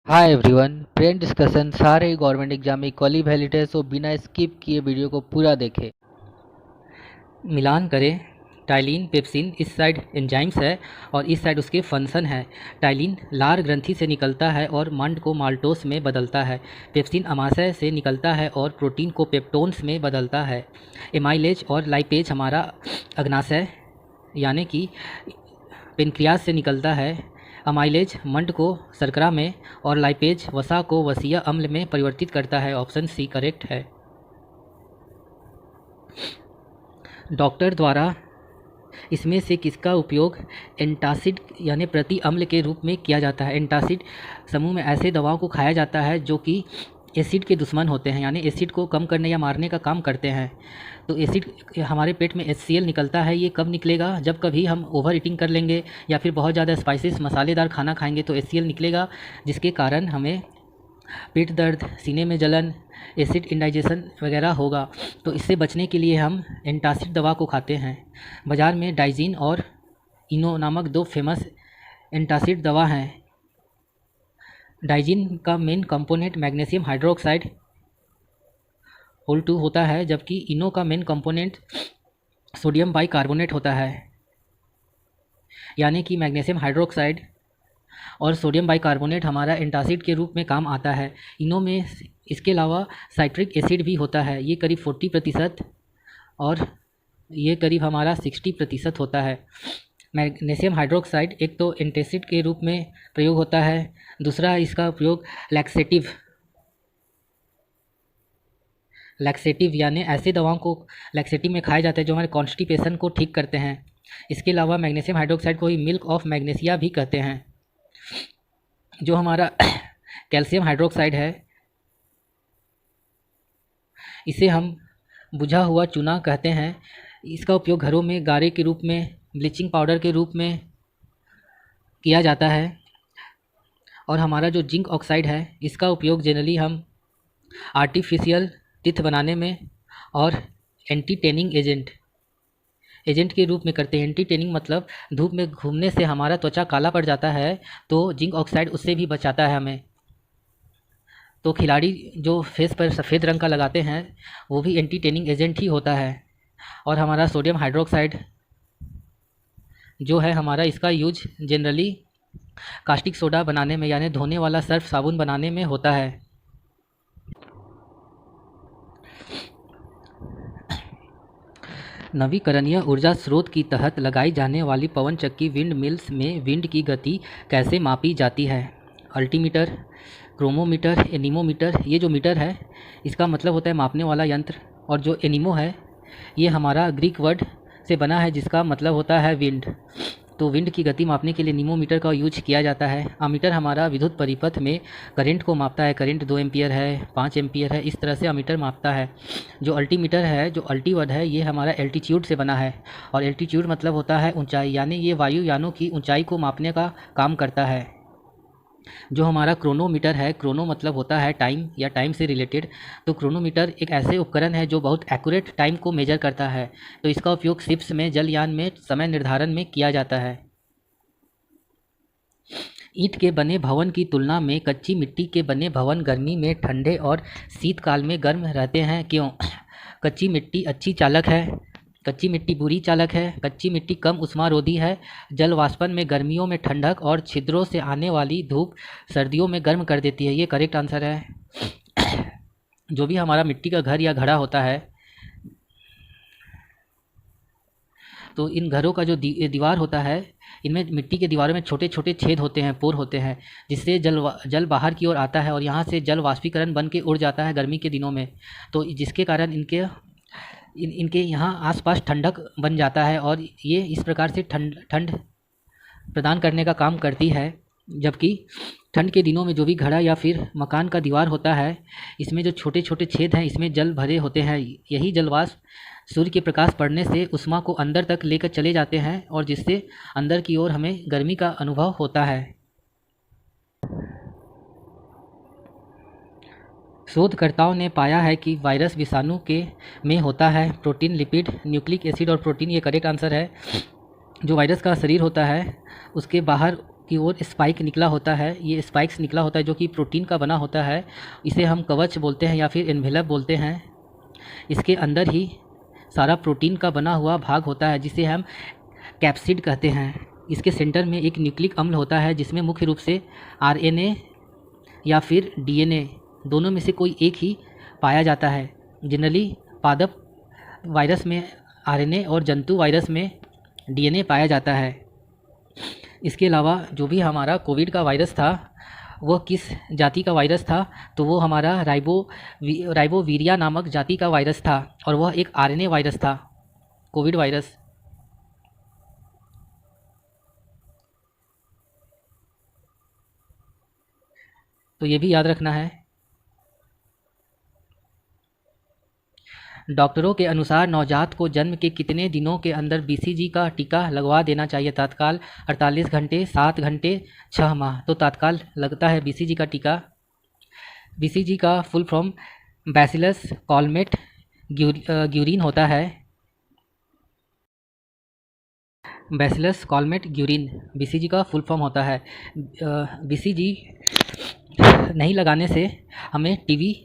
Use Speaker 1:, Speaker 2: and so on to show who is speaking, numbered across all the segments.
Speaker 1: Hi everyone, present discussion सारे government exam equally valid है, सो बिना स्किप किए वीडियो को पूरा देखें। मिलान करें। टाइलिन पेप्सिन इस साइड एंजाइम्स है और इस साइड उसके फंक्शन है। टाइलिन लार ग्रंथि से निकलता है और मंड को माल्टोस में बदलता है। पेप्सिन अमाशय से निकलता है और प्रोटीन को पेप्टोन्स में बदलता है। एमाइलेज और लाइपेज हमारा अग्नाशय यानी कि पेनक्रियाज से निकलता है। अमाइलेज मंड को शर्करा में और लाइपेज वसा को वसीय अम्ल में परिवर्तित करता है। ऑप्शन सी करेक्ट है। डॉक्टर द्वारा इसमें से किसका उपयोग एंटासिड यानी प्रति अम्ल के रूप में किया जाता है? एंटासिड समूह में ऐसे दवाओं को खाया जाता है जो कि एसिड के दुश्मन होते हैं, यानी एसिड को कम करने या मारने का काम करते हैं। तो एसिड हमारे पेट में HCl निकलता है। ये कब निकलेगा? जब कभी हम ओवर ईटिंग कर लेंगे या फिर बहुत ज़्यादा स्पाइसेस मसालेदार खाना खाएंगे तो HCl निकलेगा, जिसके कारण हमें पेट दर्द, सीने में जलन, एसिड इंडाइजेशन वगैरह होगा। तो इससे बचने के लिए हम एंटासिड दवा को खाते हैं। बाज़ार में डाइजीन और इनो नामक दो फेमस एंटासिड दवा हैं। डाइजीन का main component magnesium hydroxide Ol2 होता है, जबकि इनो का मेन कंपोनेंट सोडियम बाइकार्बोनेट होता है। यानी कि मैग्नीशियम हाइड्रोक्साइड और सोडियम बाइकार्बोनेट हमारा एंटासिड के रूप में काम आता है। इनो में इसके अलावा साइट्रिक एसिड भी होता है। ये करीब 40% और ये करीब हमारा 60% होता है। मैग्नीशियम हाइड्रोक्साइड एक तो एंटासिड के रूप में प्रयोग होता है, दूसरा इसका उपयोग लैक्सेटिव यानी ऐसे दवाओं को लैक्सेटिव में खाया जाता है जो हमारे कॉन्स्टिपेशन को ठीक करते हैं। इसके अलावा मैग्नीशियम हाइड्रोक्साइड को ही मिल्क ऑफ मैग्नीशिया भी कहते हैं। जो हमारा कैल्शियम हाइड्रोक्साइड है, इसे हम बुझा हुआ चूना कहते हैं। इसका उपयोग घरों में गारे के रूप में, ब्लीचिंग पाउडर के रूप में किया जाता है। और हमारा जो जिंक ऑक्साइड है, इसका उपयोग जनरली हम आर्टिफिशियल टीथ बनाने में और एंटी टेनिंग एजेंट के रूप में करते हैं। एंटी टेनिंग मतलब धूप में घूमने से हमारा त्वचा काला पड़ जाता है, तो जिंक ऑक्साइड उससे भी बचाता है हमें। तो खिलाड़ी जो फेस पर सफ़ेद रंग का लगाते हैं वो भी एंटी टेनिंग एजेंट ही होता है। और हमारा सोडियम हाइड्रोक्साइड जो है हमारा, इसका यूज जनरली कास्टिक सोडा बनाने में यानी धोने वाला सर्फ साबुन बनाने में होता है। नवीकरणीय ऊर्जा स्रोत की तहत लगाई जाने वाली पवन चक्की विंड मिल्स में विंड की गति कैसे मापी जाती है? Altimeter, chronometer, anemometer. ये जो मीटर है इसका मतलब होता है मापने वाला यंत्र, और जो एनीमो है ये हमारा ग्रीक वर्ड से बना है जिसका मतलब होता है विंड। तो विंड की गति मापने के लिए नीमोमीटर का यूज किया जाता है। अमीटर हमारा विद्युत परिपथ में करंट को मापता है। करंट 2 एम्पियर है, 5 एम्पियर है, इस तरह से अमीटर मापता है। जो अल्टीमीटर है, जो अल्टी वर्ड है, ये हमारा एल्टीट्यूड से बना है। और एल्टीट्यूड मतलब होता है ऊंचाई, यानी ये वायुयानों की ऊंचाई को मापने का काम करता है। जो हमारा क्रोनोमीटर है, क्रोनो मतलब होता है टाइम या टाइम से रिलेटेड। तो क्रोनोमीटर एक ऐसे उपकरण है जो बहुत एक्यूरेट टाइम को मेजर करता है। तो इसका उपयोग शिप्स में, जलयान में समय निर्धारण में किया जाता है। ईंट के बने भवन की तुलना में कच्ची मिट्टी के बने भवन गर्मी में ठंडे और शीतकाल में गर्म रहते हैं। क्यों? कच्ची मिट्टी अच्छी चालक है, कच्ची मिट्टी बुरी चालक है। कच्ची मिट्टी कम उष्मारोधी है। जल वाष्पन में गर्मियों में ठंडक और छिद्रों से आने वाली धूप सर्दियों में गर्म कर देती है। ये करेक्ट आंसर है। जो भी हमारा मिट्टी का घर या घड़ा होता है, तो इन घरों का जो दीवार होता है, इनमें मिट्टी के दीवारों में छोटे छोटे छेद होते हैं, पोर होते हैं, जिससे जल बाहर की ओर आता है और यहाँ से जल वाष्पीकरण बन के उड़ जाता है गर्मी के दिनों में। तो जिसके कारण इनके यहाँ आसपास ठंडक बन जाता है और ये इस प्रकार से ठंड प्रदान करने का काम करती है। जबकि ठंड के दिनों में जो भी घड़ा या फिर मकान का दीवार होता है, इसमें जो छोटे छोटे छेद हैं, इसमें जल भरे होते हैं। यही जलवाष्प सूर्य के प्रकाश पड़ने से उष्मा को अंदर तक लेकर चले जाते हैं और जिससे अंदर की ओर हमें गर्मी का अनुभव होता है। शोधकर्ताओं ने पाया है कि वायरस विषाणु के में होता है प्रोटीन, लिपिड, न्यूक्लिक एसिड और प्रोटीन। ये करेक्ट आंसर है। जो वायरस का शरीर होता है उसके बाहर की ओर स्पाइक निकला होता है, ये स्पाइक्स निकला होता है जो कि प्रोटीन का बना होता है। इसे हम कवच बोलते हैं या फिर एन्वेलप बोलते हैं। इसके अंदर ही सारा प्रोटीन का बना हुआ भाग होता है जिसे हम कैप्सिड कहते हैं। इसके सेंटर में एक न्यूक्लिक अम्ल होता है जिसमें मुख्य रूप से आरएनए या फिर डीएनए दोनों में से कोई एक ही पाया जाता है। जनरली पादप वायरस में आरएनए और जंतु वायरस में डीएनए पाया जाता है। इसके अलावा जो भी हमारा कोविड का वायरस था वह किस जाति का वायरस था, तो वो हमारा राइबोवीरिया नामक जाति का वायरस था और वह एक आरएनए वायरस था, कोविड वायरस। तो ये भी याद रखना है। डॉक्टरों के अनुसार नवजात को जन्म के कितने दिनों के अंदर बीसीजी का टीका लगवा देना चाहिए? तत्काल, 48 घंटे, 7 घंटे, 6 माह। तो तत्काल लगता है बीसीजी का टीका। बीसीजी का फुल फॉर्म बैसिलस कॉलमेट ग्यूरिन होता है। बैसिलस कॉलमेट ग्यूरिन बीसीजी का फुल फॉर्म होता है। बीसीजी नहीं लगाने से हमें टीबी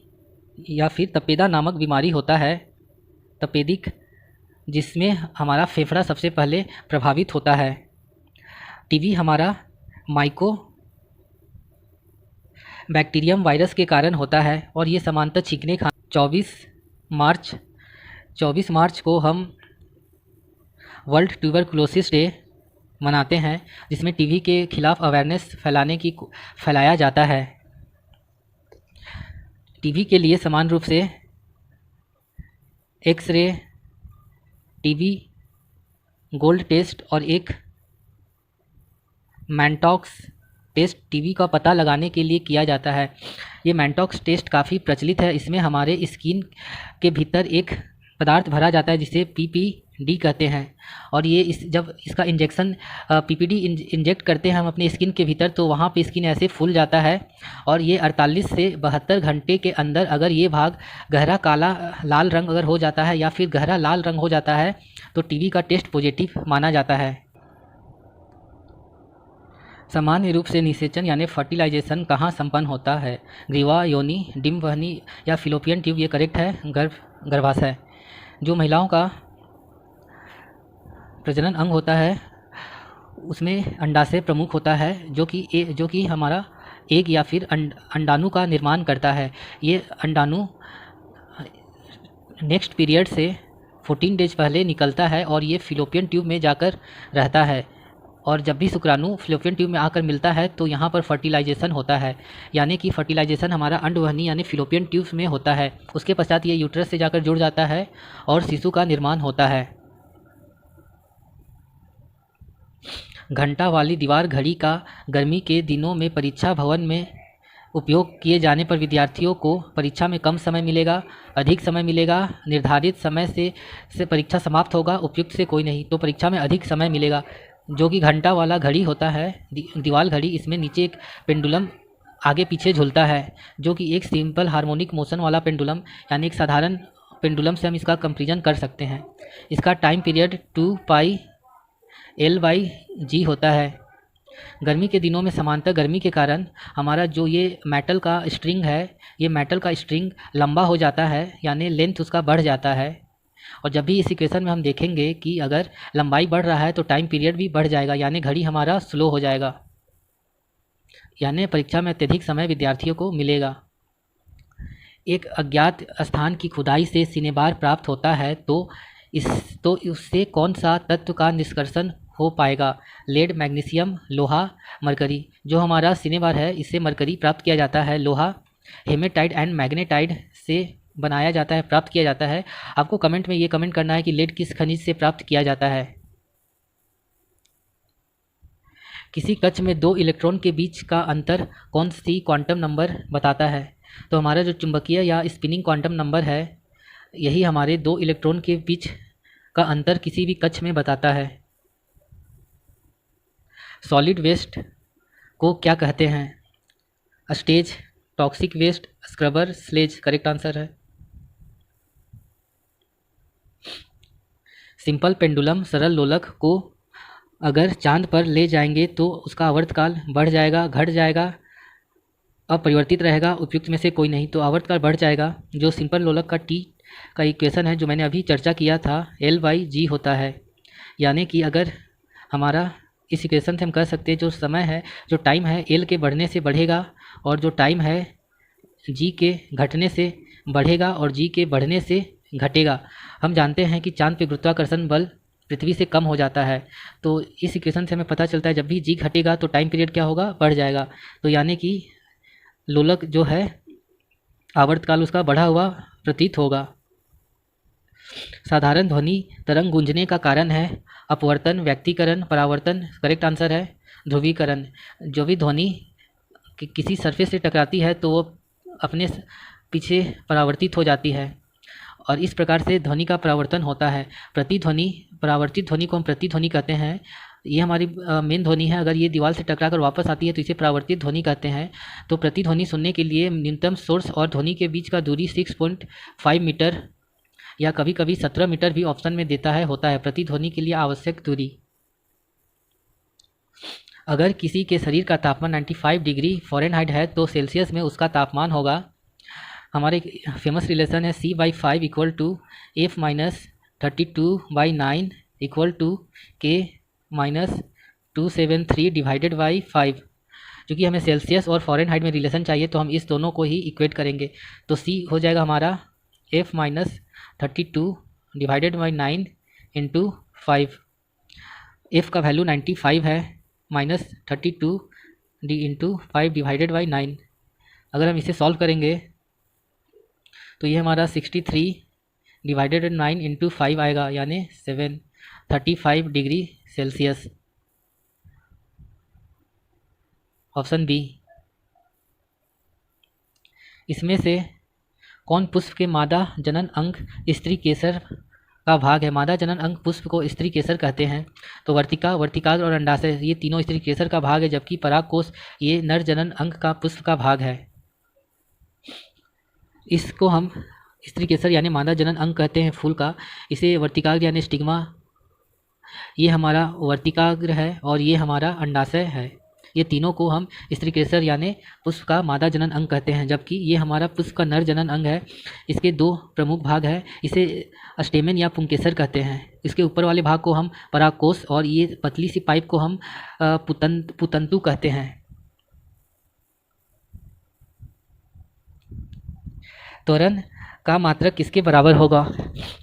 Speaker 1: या फिर तपेदा नामक बीमारी होता है, तपेदिक, जिसमें हमारा फेफड़ा सबसे पहले प्रभावित होता है। टीबी हमारा माइको बैक्टीरियम वायरस के कारण होता है और ये समांतर छींकने खा 24 मार्च को हम वर्ल्ड ट्यूबरकुलोसिस डे मनाते हैं, जिसमें टीबी के खिलाफ अवेयरनेस फैलाया जाता है। टीबी के लिए समान रूप से एक्सरे, टीबी गोल्ड टेस्ट और एक मैनटॉक्स टेस्ट टीबी का पता लगाने के लिए किया जाता है। ये मैनटॉक्स टेस्ट काफ़ी प्रचलित है। इसमें हमारे स्किन के भीतर एक पदार्थ भरा जाता है जिसे पीपीडी कहते हैं, और ये जब इसका इंजेक्शन पीपीडी इंजेक्ट करते हैं हम अपने स्किन के भीतर, तो वहाँ पे स्किन ऐसे फूल जाता है और ये 48 से 72 घंटे के अंदर अगर ये भाग गहरा काला लाल रंग अगर हो जाता है या फिर गहरा लाल रंग हो जाता है तो टीबी का टेस्ट पॉजिटिव माना जाता है। सामान्य रूप से निषेचन यानी फर्टिलाइजेशन कहाँ संपन्न होता है? ग्रीवा, योनि, डिम्ब वहनी या फिलोपियन ट्यूब। ये करेक्ट है, गर्भाशय। जो महिलाओं का प्रजनन अंग होता है उसमें अंडाशय प्रमुख होता है जो कि हमारा एग या फिर अंडाणु का निर्माण करता है। ये अंडाणु नेक्स्ट पीरियड से 14 डेज पहले निकलता है और ये फिलोपियन ट्यूब में जाकर रहता है, और जब भी शुक्राणु फिलोपियन ट्यूब में आकर मिलता है तो यहाँ पर फर्टिलाइजेशन होता है, यानी कि फर्टिलाइजेशन हमारा अंडवहनी यानी फिलोपियन ट्यूब में होता है। उसके पश्चात ये यूट्रस से जाकर जुड़ जाता है और शिशु का निर्माण होता है। घंटा वाली दीवार घड़ी का गर्मी के दिनों में परीक्षा भवन में उपयोग किए जाने पर विद्यार्थियों को परीक्षा में कम समय मिलेगा, अधिक समय मिलेगा, निर्धारित समय से परीक्षा समाप्त होगा, उपयुक्त से कोई नहीं। तो परीक्षा में अधिक समय मिलेगा। जो कि घंटा वाला घड़ी होता है, दीवार घड़ी, इसमें नीचे एक पेंडुलम आगे पीछे झूलता है जो कि एक सिंपल हार्मोनिक मोशन वाला पेंडुलम यानी एक साधारण पेंडुलम से हम इसका कंपैरिजन कर सकते हैं। इसका टाइम पीरियड 2πL/g होता है। गर्मी के दिनों में समांतर गर्मी के कारण हमारा जो ये मेटल का स्ट्रिंग है, ये मेटल का स्ट्रिंग लंबा हो जाता है, यानी लेंथ उसका बढ़ जाता है। और जब भी इस इक्वेशन में हम देखेंगे कि अगर लंबाई बढ़ रहा है तो टाइम पीरियड भी बढ़ जाएगा, यानी घड़ी हमारा स्लो हो जाएगा, यानी परीक्षा में अत्यधिक समय विद्यार्थियों को मिलेगा। एक अज्ञात स्थान की खुदाई से सिनेबार प्राप्त होता है तो उससे कौन सा तत्व का निष्कर्षण हो पाएगा? लेड, मैग्नीशियम, लोहा, मरकरी। जो हमारा सिनेबार है इससे मरकरी प्राप्त किया जाता है। लोहा हेमेटाइट एंड मैग्नेटाइट से बनाया जाता है, प्राप्त किया जाता है। आपको कमेंट में ये कमेंट करना है कि लेड किस खनिज से प्राप्त किया जाता है। किसी कक्ष में 2 इलेक्ट्रॉन के बीच का अंतर कौन सी क्वांटम नंबर बताता है? तो हमारा जो चुंबकीय या स्पिनिंग क्वांटम नंबर है यही हमारे 2 इलेक्ट्रॉन के बीच का अंतर किसी भी कक्ष में बताता है। सॉलिड वेस्ट को क्या कहते हैं? Stage, toxic waste, scrubber, sludge. Correct answer है। सिंपल पेंडुलम सरल लोलक को अगर चांद पर ले जाएंगे तो उसका आवर्तकाल बढ़ जाएगा, घट जाएगा, अपरिवर्तित रहेगा, उपयुक्त में से कोई नहीं। तो आवर्तकाल बढ़ जाएगा। जो सिंपल लोलक का टी का इक्वेशन है जो मैंने अभी चर्चा किया था, L/G होता है। यानी कि अगर हमारा इस इक्वेशन से हम कह सकते हैं जो समय है, जो टाइम है L के बढ़ने से बढ़ेगा और जो टाइम है G के घटने से बढ़ेगा और G के बढ़ने से घटेगा। हम जानते हैं कि चांद पे गुरुत्वाकर्षण बल पृथ्वी से कम हो जाता है। तो इस इक्वेशन से हमें पता चलता है जब भी G घटेगा तो टाइम पीरियड क्या होगा, बढ़ जाएगा। तो यानी कि लोलक जो है आवर्तकाल उसका बढ़ा हुआ प्रतीत होगा। साधारण ध्वनि तरंग गूंजने का कारण है अपवर्तन, व्यक्तीकरण, परावर्तन। करेक्ट आंसर है ध्रुवीकरण। जो भी ध्वनि किसी सरफेस से टकराती है तो वो अपने पीछे परावर्तित हो जाती है और इस प्रकार से ध्वनि का परावर्तन होता है। प्रतिध्वनि, परावर्तित ध्वनि को हम प्रतिध्वनि कहते हैं। ये हमारी मेन ध्वनि है। अगर ये दीवार से टकराकर वापस आती है तो इसे परावर्तित ध्वनि कहते हैं। तो प्रतिध्वनि सुनने के लिए न्यूनतम सोर्स और ध्वनि के बीच का दूरी 6.5 मीटर या कभी कभी 17 मीटर भी ऑप्शन में देता है होता है प्रतिध्वनि के लिए आवश्यक दूरी। अगर किसी के शरीर का तापमान 95 डिग्री फ़ारेनहाइट है तो सेल्सियस में उसका तापमान होगा, हमारे फेमस रिलेशन है C/5 equal to F minus 32/9 equal to K minus 273 divided by 5। क्योंकि हमें सेल्सियस और फ़ारेनहाइट में रिलेशन चाहिए तो हम इस दोनों को ही इक्वेट करेंगे। तो C हो जाएगा हमारा F minus 32 divided by 9 into 5। F का वैल्यू 95 है, माइनस 32 इंटू 5 डिवाइडेड बाई 9। अगर हम इसे सॉल्व करेंगे तो ये हमारा 63 डिवाइडेड 9 इंटू 5 आएगा, यानी 735 डिग्री सेल्सियस। Option B. इसमें से कौन पुष्प के मादा जनन अंग स्त्री केसर का भाग है? मादा जनन अंग पुष्प को स्त्री केसर कहते हैं। तो वर्तिका, वर्तिकाग्र और अंडाशय ये तीनों स्त्री केसर का भाग है, जबकि परागकोश ये नर जनन अंग का पुष्प का भाग है। इसको हम स्त्री केसर यानी मादा जनन अंग कहते हैं फूल का। इसे वर्तिकाग्र यानी स्टिग्मा, ये हमारा वर्तिकाग्र है और ये हमारा अंडाशय है। ये तीनों को हम स्त्री केसर यानी पुष्प का मादा जनन अंग कहते हैं, जबकि ये हमारा पुष्प का नर जनन अंग है। इसके दो प्रमुख भाग हैं, इसे स्टेमेन या पुंकेसर कहते हैं। इसके ऊपर वाले भाग को हम परागकोश और ये पतली सी पाइप को हम पुतंतु कहते हैं। त्वरण का मात्रक किसके बराबर होगा?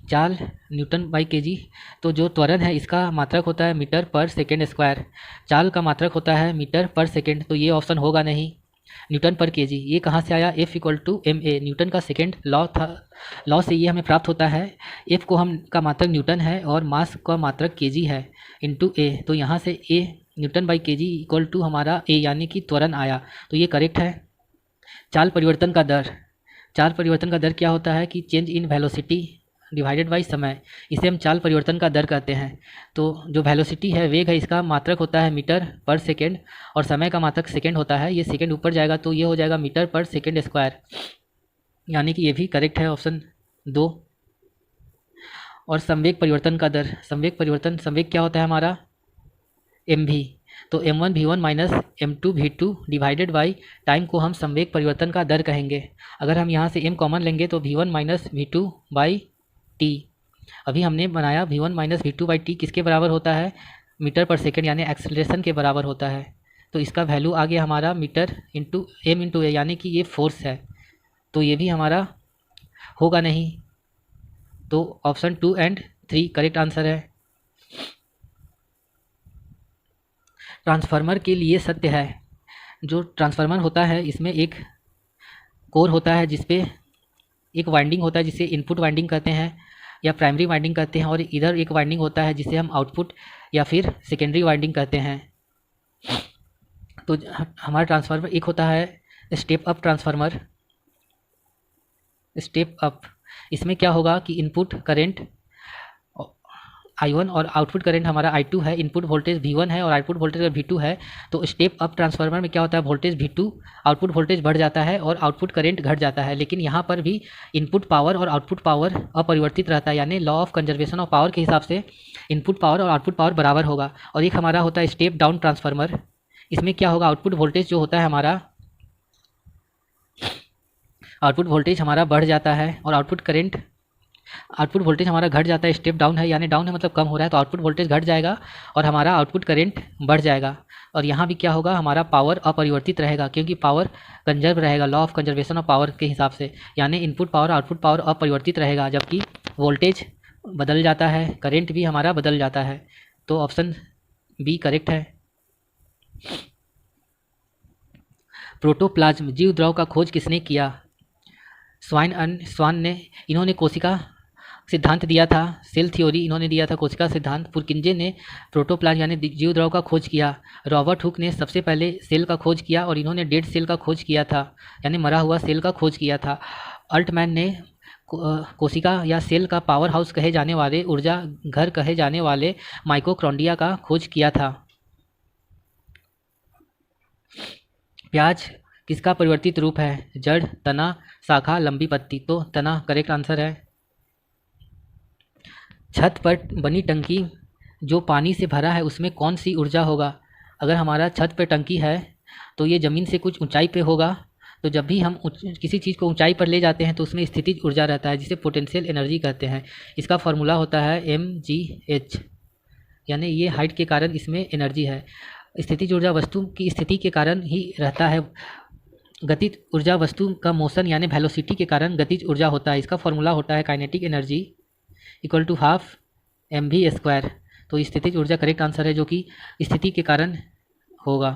Speaker 1: चाल न्यूटन बाई केजी। तो जो त्वरण है इसका मात्रक होता है मीटर पर सेकेंड स्क्वायर। चाल का मात्रक होता है मीटर पर सेकेंड, तो ये ऑप्शन होगा नहीं। न्यूटन पर केजी ये कहाँ से आया? F equal to ma, newton का सेकेंड लॉ था। लॉ से ये हमें प्राप्त होता है। F को हम का मात्रक न्यूटन है और मास का मात्रक केजी है इंटू a। तो यहाँ से a newton by KG equal to हमारा a, यानी कि त्वरण आया। तो ये करेक्ट है। चाल परिवर्तन का दर, चाल परिवर्तन का दर क्या होता है कि change in velocity divided by समय, इसे हम चाल परिवर्तन का दर कहते हैं। तो जो वेलोसिटी है, वेग है, इसका मात्रक होता है मीटर पर सेकेंड और समय का मात्रक सेकेंड होता है। ये सेकेंड ऊपर जाएगा तो ये हो जाएगा मीटर पर सेकेंड स्क्वायर, यानी कि ये भी करेक्ट है ऑप्शन 2। और संवेग परिवर्तन का दर, संवेग परिवर्तन, संवेग क्या होता है हमारा? mv। तो m1 v1 minus m2 v2 divided by time को हम संवेग परिवर्तन का दर कहेंगे। अगर हम यहाँ से m कॉमन लेंगे तो v1 minus v2 by T. अभी हमने बनाया v1 minus v2 by T किसके बराबर होता है? मीटर पर सेकेंड यानी एक्सेलरेशन के बराबर होता है। तो इसका वैल्यू आ गया हमारा मीटर इंटू एम इंटू ए, यानी कि ये फोर्स है। तो ये भी हमारा होगा नहीं। तो ऑप्शन 2 एंड 3 करेक्ट आंसर है। ट्रांसफार्मर के लिए सत्य है। जो ट्रांसफार्मर होता है इसमें एक कोर होता है जिसपे एक वाइंडिंग होता है जिसे इनपुट वाइंडिंग कहते हैं या प्राइमरी वाइंडिंग कहते हैं, और इधर एक वाइंडिंग होता है जिसे हम आउटपुट या फिर सेकेंडरी वाइंडिंग कहते हैं। तो हमारा ट्रांसफार्मर एक होता है step up transformer, step up. इसमें क्या होगा कि इनपुट करंट I1 और आउटपुट करंट हमारा I2 है, इनपुट वोल्टेज V1 है और आउटपुट वोल्टेज अगर V2 है, तो स्टेप अप ट्रांसफार्मर में क्या होता है, वोल्टेज V2 आउटपुट वोल्टेज बढ़ जाता है और आउटपुट करंट घट जाता है। लेकिन यहाँ पर भी इनपुट पावर और आउटपुट पावर अपरिवर्तित रहता है, यानी law of conservation of power के हिसाब से इनपुट पावर और आउटपुट पावर बराबर होगा। और एक हमारा होता है स्टेप डाउन ट्रांसफार्मर, इसमें क्या होगा, आउटपुट वोल्टेज जो होता है हमारा, आउटपुट वोल्टेज हमारा बढ़ जाता है और आउटपुट वोल्टेज हमारा घट जाता है। स्टेप डाउन है, यानी डाउन है मतलब कम हो रहा है, तो आउटपुट वोल्टेज घट जाएगा और हमारा आउटपुट करंट बढ़ जाएगा। और यहाँ भी क्या होगा, हमारा पावर अपरिवर्तित रहेगा, क्योंकि पावर कंजर्व रहेगा law of conservation of power के हिसाब से, यानी इनपुट पावर आउटपुट पावर अपरिवर्तित रहेगा, जबकि वोल्टेज बदल जाता है, करंट भी हमारा बदल जाता है। तो ऑप्शन बी करेक्ट है। प्रोटोप्लाज्म जीव द्रव का खोज किसने किया, स्वान ने, इन्होंने कोशिका सिद्धांत दिया था, सेल थ्योरी इन्होंने दिया था, कोशिका सिद्धांत। पुरकिंजे ने प्रोटोप्लाज्म यानी जीव द्रव का खोज किया। रॉबर्ट हुक ने सबसे पहले सेल का खोज किया और इन्होंने डेड सेल का खोज किया था, यानी मरा हुआ सेल का खोज किया था। अल्टमैन ने कोशिका या सेल का पावर हाउस कहे जाने वाले, ऊर्जा घर कहे जाने वाले माइटोकॉन्ड्रिया का खोज किया था। प्याज किसका परिवर्तित रूप है, जड़, तना, शाखा, लंबी पत्ती। तो तना करेक्ट आंसर है। छत पर बनी टंकी जो पानी से भरा है उसमें कौन सी ऊर्जा होगा। अगर हमारा छत पर टंकी है तो ये ज़मीन से कुछ ऊंचाई पे होगा, तो जब भी हम किसी चीज़ को ऊंचाई पर ले जाते हैं तो उसमें स्थितिज ऊर्जा रहता है, जिसे पोटेंशियल एनर्जी कहते हैं। इसका फॉर्मूला होता है mgh, यानी ये हाइट के कारण इसमें एनर्जी है। स्थितिज ऊर्जा वस्तु की स्थिति के कारण ही रहता है, गतिज ऊर्जा वस्तु का मोशन यानी वेलोसिटी के कारण गतिज ऊर्जा होता है। इसका फॉर्मूला होता है kinetic energy equal to half mv²। तो स्थितिज ऊर्जा करेक्ट आंसर है, जो कि स्थिति के कारण होगा।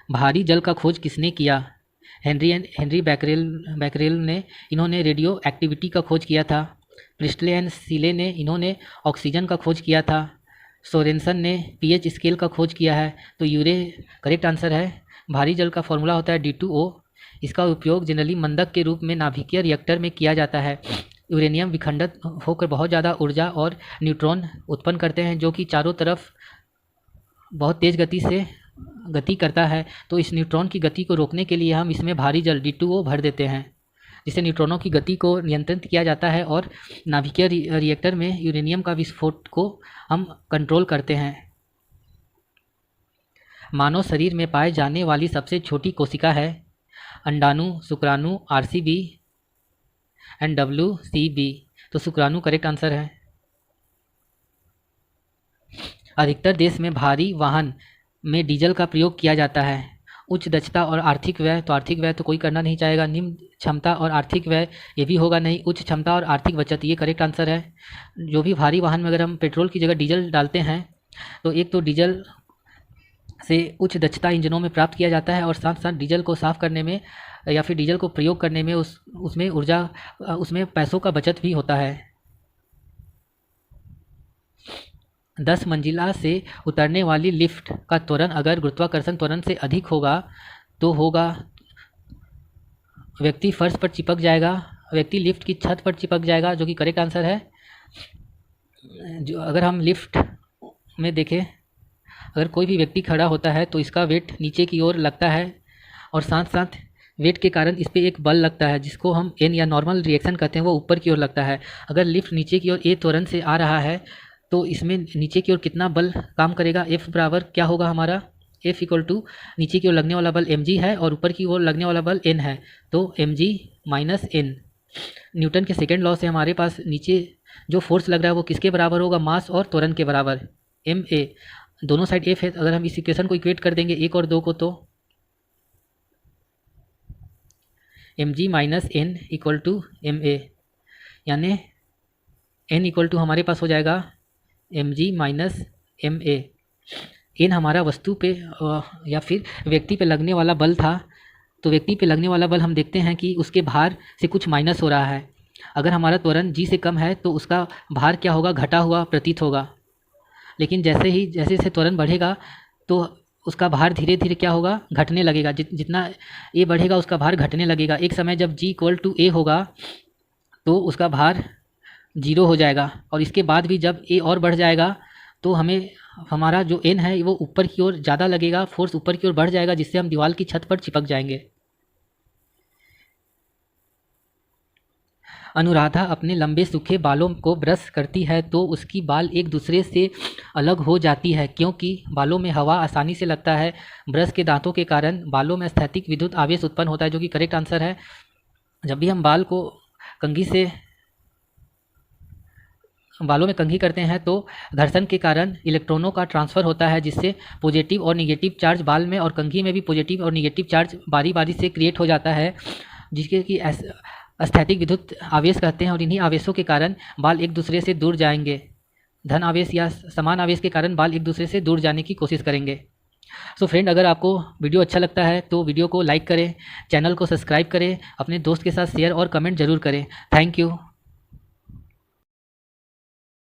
Speaker 1: भारी जल का खोज किसने किया, हेनरी बैकरेल ने, इन्होंने रेडियो एक्टिविटी का खोज किया था। प्रिस्टले एंड सीले ने, इन्होंने ऑक्सीजन का खोज किया था। सोरेनसन ने pH स्केल का खोज किया है। तो यूरे करेक्ट आंसर है। भारी जल का फॉर्मूला होता है D2O। इसका उपयोग जनरली मंदक के रूप में नाभिकीय रिएक्टर में किया जाता है। यूरेनियम विखंडित होकर बहुत ज़्यादा ऊर्जा और न्यूट्रॉन उत्पन्न करते हैं, जो कि चारों तरफ बहुत तेज़ गति से गति करता है। तो इस न्यूट्रॉन की गति को रोकने के लिए हम इसमें भारी जल D2O भर देते हैं, जिससे न्यूट्रॉनों की गति को नियंत्रित किया जाता है और नाभिकीय रिएक्टर में यूरेनियम का विस्फोट को हम कंट्रोल करते हैं। मानव शरीर में पाए जाने वाली सबसे छोटी कोशिका है अंडाणु, शुक्राणु, RCB एंड WCB। तो शुक्राणु करेक्ट आंसर है। अधिकतर देश में भारी वाहन में डीजल का प्रयोग किया जाता है। उच्च दक्षता और आर्थिक व्यय, तो आर्थिक व्यय तो कोई करना नहीं चाहेगा। निम्न क्षमता और आर्थिक व्यय, ये भी होगा नहीं। उच्च क्षमता और आर्थिक बचत, ये करेक्ट आंसर है। जो भी भारी वाहन में अगर हम पेट्रोल की जगह डीजल डालते हैं, तो एक तो डीजल से उच्च दक्षता इंजनों में प्राप्त किया जाता है और साथ साथ डीजल को साफ़ करने में या फिर डीजल को प्रयोग करने में उसमें ऊर्जा, उसमें पैसों का बचत भी होता है। 10 मंजिला से उतरने वाली लिफ्ट का त्वरण अगर गुरुत्वाकर्षण त्वरण से अधिक होगा तो होगा, व्यक्ति फर्श पर चिपक जाएगा, व्यक्ति लिफ्ट की छत पर चिपक जाएगा, जो कि करेक्ट आंसर है। जो अगर हम लिफ्ट में देखें, अगर कोई भी व्यक्ति खड़ा होता है तो इसका वेट नीचे की ओर लगता है और साथ साथ वेट के कारण इस पर एक बल लगता है, जिसको हम एन या नॉर्मल रिएक्शन कहते हैं, वो ऊपर की ओर लगता है। अगर लिफ्ट नीचे की ओर ए त्वरण से आ रहा है तो इसमें नीचे की ओर कितना बल काम करेगा, F बराबर क्या होगा हमारा, F इक्वल टू नीचे की ओर लगने वाला बल mg है और ऊपर की ओर लगने वाला बल n है, तो mg माइनस n। न्यूटन के सेकेंड लॉ से हमारे पास नीचे जो फोर्स लग रहा है वो किसके बराबर होगा, मास और त्वरण के बराबर, ma। दोनों साइड F है, अगर हम इस इक्वेशन को इक्वेट कर देंगे 1 और 2 को, तो mg minus n equal to ma, यानी n इक्वल टू हमारे पास हो जाएगा mg माइनस ma। n हमारा वस्तु पे या फिर व्यक्ति पे लगने वाला बल था, तो व्यक्ति पे लगने वाला बल हम देखते हैं कि उसके भार से कुछ माइनस हो रहा है। अगर हमारा त्वरण g से कम है तो उसका भार क्या होगा, घटा हुआ प्रतीत होगा। लेकिन जैसे जैसे त्वरण बढ़ेगा तो उसका भार धीरे धीरे क्या होगा, घटने लगेगा। जितना a बढ़ेगा उसका भार घटने लगेगा। एक समय जब g इक्वल टू a होगा तो उसका भार जीरो हो जाएगा। और इसके बाद भी जब ए और बढ़ जाएगा तो हमें हमारा जो एन है वो ऊपर की ओर ज़्यादा लगेगा, फोर्स ऊपर की ओर बढ़ जाएगा, जिससे हम दीवार की छत पर चिपक जाएंगे। अनुराधा अपने लंबे सूखे बालों को ब्रश करती है तो उसकी बाल एक दूसरे से अलग हो जाती है क्योंकि बालों में हवा आसानी से लगता है। ब्रश के दांतों के कारण बालों में स्थैतिक विद्युत आवेश उत्पन्न होता है, जो कि करेक्ट आंसर है। जब भी हम बालों में कंघी करते हैं तो घर्षण के कारण इलेक्ट्रॉनों का ट्रांसफ़र होता है, जिससे पॉजिटिव और निगेटिव चार्ज बाल में और कंघी में भी पॉजिटिव और निगेटिव चार्ज बारी बारी से क्रिएट हो जाता है, जिसके कि स्थैतिक विद्युत आवेश कहते हैं। और इन्हीं आवेशों के कारण बाल एक दूसरे से दूर जाएंगे। धन आवेश या समान आवेश के कारण बाल एक दूसरे से दूर जाने की कोशिश करेंगे। सो फ्रेंड, अगर आपको वीडियो अच्छा लगता है तो वीडियो को लाइक करें, चैनल को सब्सक्राइब करें, अपने दोस्त के साथ शेयर और कमेंट जरूर करें। Thank you.